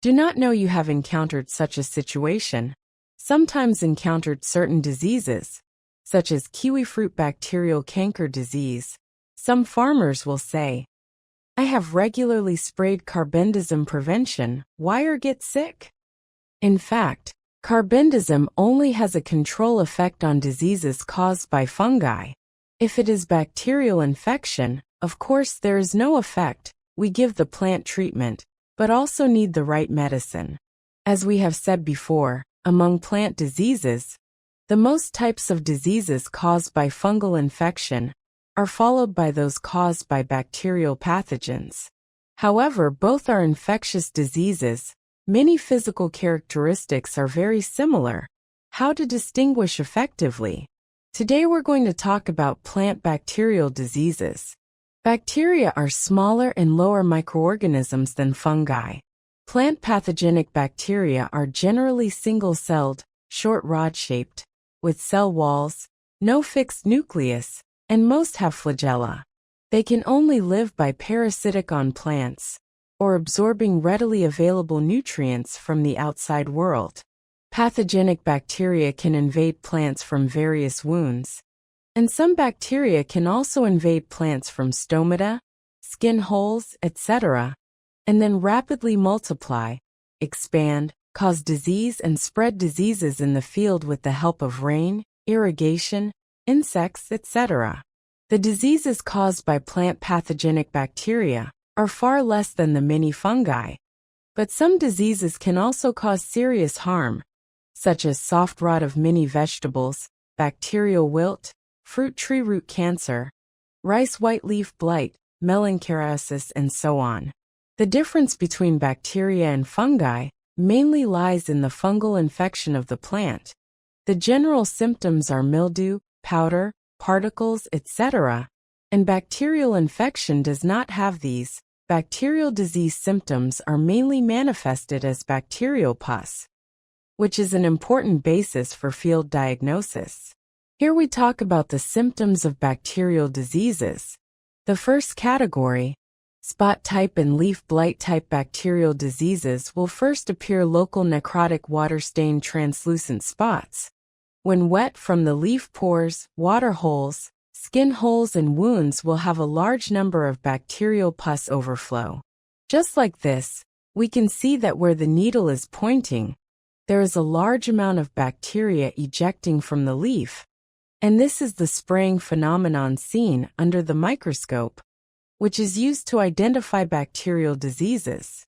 Do not know you have encountered such a situation. Sometimes encountered certain diseases, such as kiwifruit bacterial canker disease. Some farmers will say, I have regularly sprayed carbendazim prevention, why or get sick? In fact, carbendazim only has a control effect on diseases caused by fungi. If it is bacterial infection, of course there is no effect, we give the plant treatment, but also need the right medicine. As we have said before, among plant diseases, the most types of diseases caused by fungal infection are followed by those caused by bacterial pathogens. However, both are infectious diseases. Many physical characteristics are very similar. How to distinguish effectively? Today we're going to talk about plant bacterial diseases. Bacteria are smaller and lower microorganisms than fungi. Plant pathogenic bacteria are generally single-celled, short rod-shaped, with cell walls, no fixed nucleus, and most have flagella. They can only live by parasitic on plants, or absorbing readily available nutrients from the outside world. Pathogenic bacteria can invade plants from various wounds, and some bacteria can also invade plants from stomata, skin holes, etc., and then rapidly multiply, expand, cause disease and spread diseases in the field with the help of rain, irrigation, insects, etc. The diseases caused by plant pathogenic bacteria are far less than the many fungi, but some diseases can also cause serious harm, such as soft rot of many vegetables, bacterial wilt, fruit tree root cancer, rice white leaf blight, melancheriasis, and so on. The difference between bacteria and fungi mainly lies in the fungal infection of the plant. The general symptoms are mildew, powder, particles, etc., and bacterial infection does not have these. Bacterial disease symptoms are mainly manifested as bacterial pus, which is an important basis for field diagnosis. Here we talk about the symptoms of bacterial diseases. The first category, spot type and leaf blight type bacterial diseases, will first appear local necrotic water-stained translucent spots. When wet from the leaf pores, water holes, skin holes and wounds will have a large number of bacterial pus overflow. Just like this, we can see that where the needle is pointing, there is a large amount of bacteria ejecting from the leaf, and this is the spraying phenomenon seen under the microscope, which is used to identify bacterial diseases.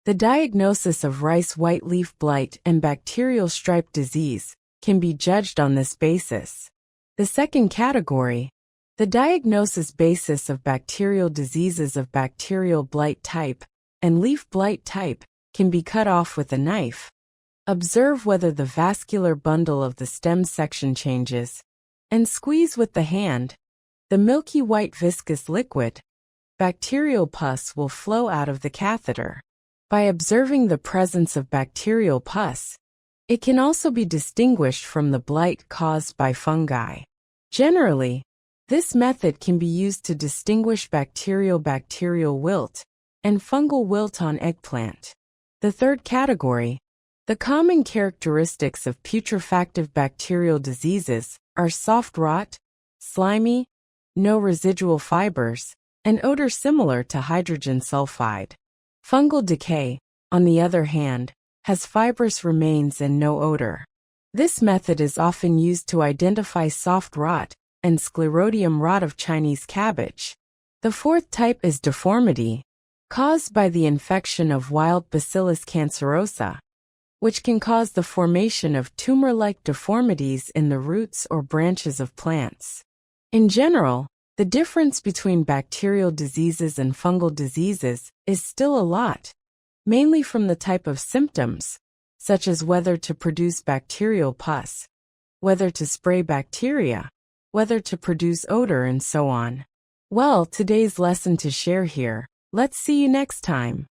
The diagnosis of rice white leaf blight and bacterial stripe disease can be judged on this basis. The second category, the diagnosis basis of bacterial diseases of bacterial blight type and leaf blight type, can be cut off with a knife. Observe whether the vascular bundle of the stem section changes, and squeeze with the hand. The milky white viscous liquid, bacterial pus, will flow out of the catheter. By observing the presence of bacterial pus, it can also be distinguished from the blight caused by fungi. Generally, this method can be used to distinguish bacterial wilt and fungal wilt on eggplant. The third category, the common characteristics of putrefactive bacterial diseases are soft rot, slimy, no residual fibers, and odor similar to hydrogen sulfide. Fungal decay, on the other hand, has fibrous remains and no odor. This method is often used to identify soft rot and sclerotium rot of Chinese cabbage. The fourth type is deformity, caused by the infection of wild Bacillus cancerosa, which can cause the formation of tumor-like deformities in the roots or branches of plants. In general, the difference between bacterial diseases and fungal diseases is still a lot, mainly from the type of symptoms, such as whether to produce bacterial pus, whether to spray bacteria, whether to produce odor, and so on. Well, today's lesson to share here. Let's see you next time.